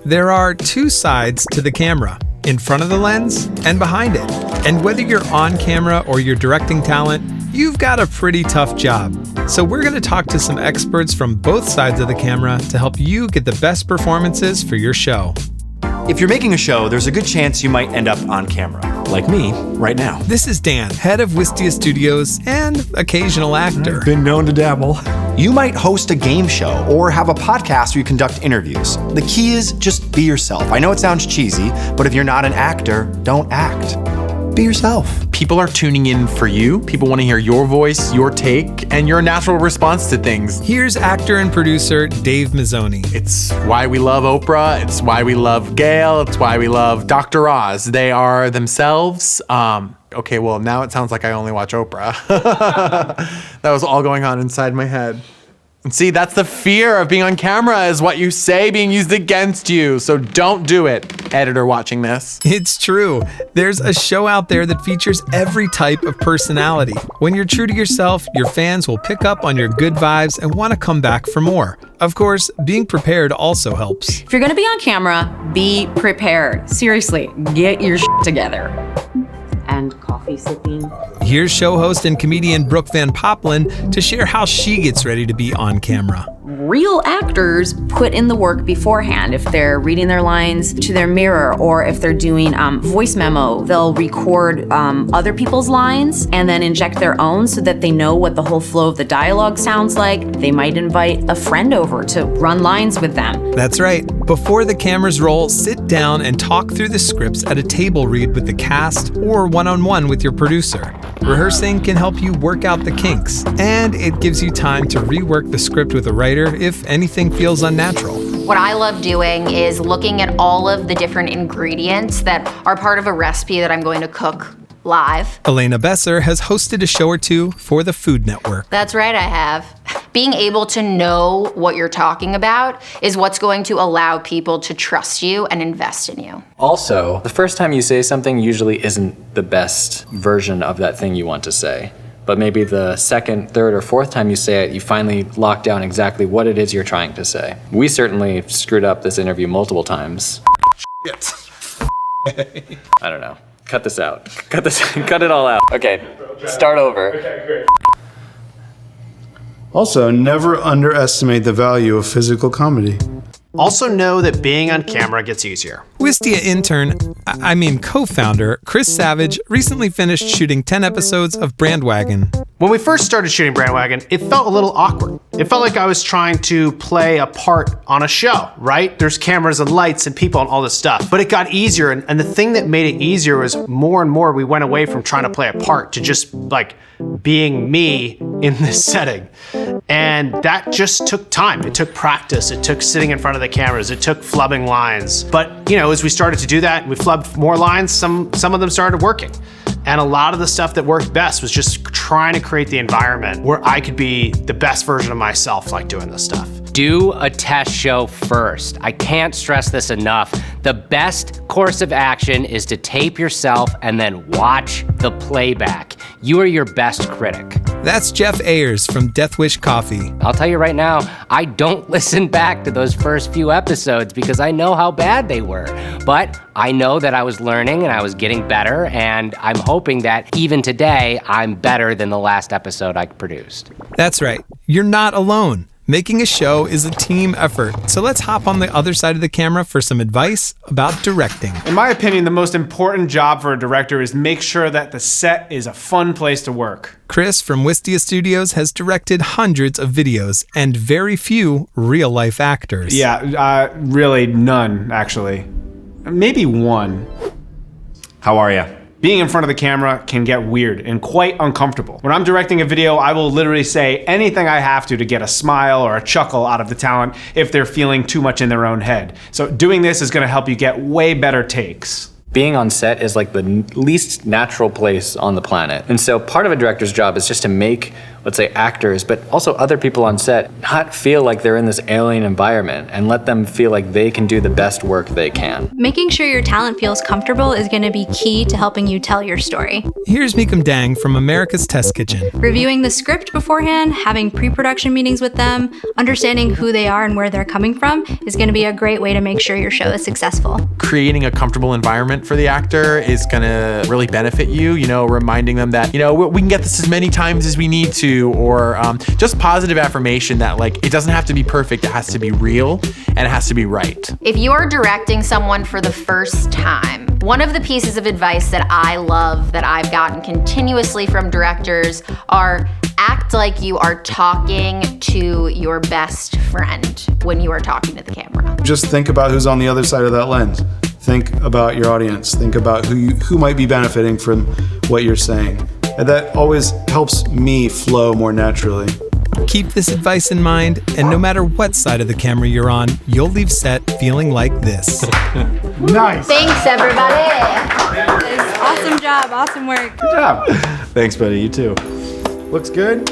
There are two sides to the camera, in front of the lens and behind it. And whether you're on camera or you're directing talent, you've got a pretty tough job. So we're going to talk to some experts from both sides of the camera to help you get the best performances for your show. If you're making a show, there's a good chance you might end up on camera, like me right now. This is Dan, head of Wistia Studios and occasional actor. I've been known to dabble. You might host a game show or have a podcast where you conduct interviews. The key is just be yourself. I know it sounds cheesy, but if you're not an actor, don't act. Be yourself. People are tuning in for you. People want to hear your voice, your take, and your natural response to things. Here's actor and producer Dave Mazzoni. It's why we love Oprah. It's why we love Gail. It's why we love Dr. Oz. They are themselves. Okay, well, now it sounds like I only watch Oprah. That was all going on inside my head. And see, that's the fear of being on camera, is what you say being used against you. So don't do it, editor watching this. It's true. There's a show out there that features every type of personality. When you're true to yourself, your fans will pick up on your good vibes and want to come back for more. Of course, being prepared also helps. If you're going to be on camera, be prepared. Seriously, get your shit together. And coffee sipping. Here's show host and comedian Brooke Van Poppelen to share how she gets ready to be on camera. Real actors put in the work beforehand. If they're reading their lines to their mirror, or if they're doing voice memo, they'll record other people's lines and then inject their own so that they know what the whole flow of the dialogue sounds like. They might invite a friend over to run lines with them. That's right. Before the cameras roll, sit down and talk through the scripts at a table read with the cast or one-on-one with your producer. Rehearsing can help you work out the kinks, and it gives you time to rework the script with a writer if anything feels unnatural. What I love doing is looking at all of the different ingredients that are part of a recipe that I'm going to cook live. Elena Besser has hosted a show or two for the Food Network. That's right, I have. Being able to know what you're talking about is what's going to allow people to trust you and invest in you. Also, the first time you say something usually isn't the best version of that thing you want to say. But maybe the second, third, or fourth time you say it, you finally lock down exactly what it is you're trying to say. We certainly screwed up this interview multiple times. I don't know. Cut this out. Cut it all out. Okay, start over. Okay, great. Also, never underestimate the value of physical comedy. Also know that being on camera gets easier. Wistia co-founder Chris Savage recently finished shooting 10 episodes of Brandwagon. When we first started shooting Brandwagon, it felt a little awkward. It felt like I was trying to play a part on a show, right? There's cameras and lights and people and all this stuff. But it got easier, and the thing that made it easier was more and more we went away from trying to play a part to just like being me in this setting. And that just took time. It took practice. It took sitting in front of the cameras. It took flubbing lines. But, as we started to do that, we flubbed more lines, some of them started working. And a lot of the stuff that worked best was just trying to create the environment where I could be the best version of myself, like doing this stuff. Do a test show first. I can't stress this enough. The best course of action is to tape yourself and then watch the playback. You are your best critic. That's Jeff Ayers from Death Wish Coffee. I'll tell you right now, I don't listen back to those first few episodes because I know how bad they were. But I know that I was learning and I was getting better, and I'm hoping that even today, I'm better than the last episode I produced. That's right. You're not alone. Making a show is a team effort, so let's hop on the other side of the camera for some advice about directing. In my opinion, the most important job for a director is make sure that the set is a fun place to work. Chris from Wistia Studios has directed hundreds of videos and very few real-life actors. Yeah, really none, actually. Maybe one. How are you? Being in front of the camera can get weird and quite uncomfortable. When I'm directing a video, I will literally say anything I have to get a smile or a chuckle out of the talent if they're feeling too much in their own head. So doing this is gonna help you get way better takes. Being on set is like the least natural place on the planet. And so part of a director's job is just to make let's say, actors, but also other people on set, not feel like they're in this alien environment and let them feel like they can do the best work they can. Making sure your talent feels comfortable is going to be key to helping you tell your story. Here's Meekum Dang from America's Test Kitchen. Reviewing the script beforehand, having pre-production meetings with them, understanding who they are and where they're coming from is going to be a great way to make sure your show is successful. Creating a comfortable environment for the actor is gonna really benefit you, reminding them that, we can get this as many times as we need to, or just positive affirmation that it doesn't have to be perfect, it has to be real, and it has to be right. If you are directing someone for the first time, one of the pieces of advice that I love that I've gotten continuously from directors are act like you are talking to your best friend when you are talking to the camera. Just think about who's on the other side of that lens. Think about your audience. Think about who might be benefiting from what you're saying. And that always helps me flow more naturally. Keep this advice in mind, and no matter what side of the camera you're on, you'll leave set feeling like this. Nice. Thanks, everybody. Awesome job, awesome work. Good job. Thanks, buddy. You too. Looks good.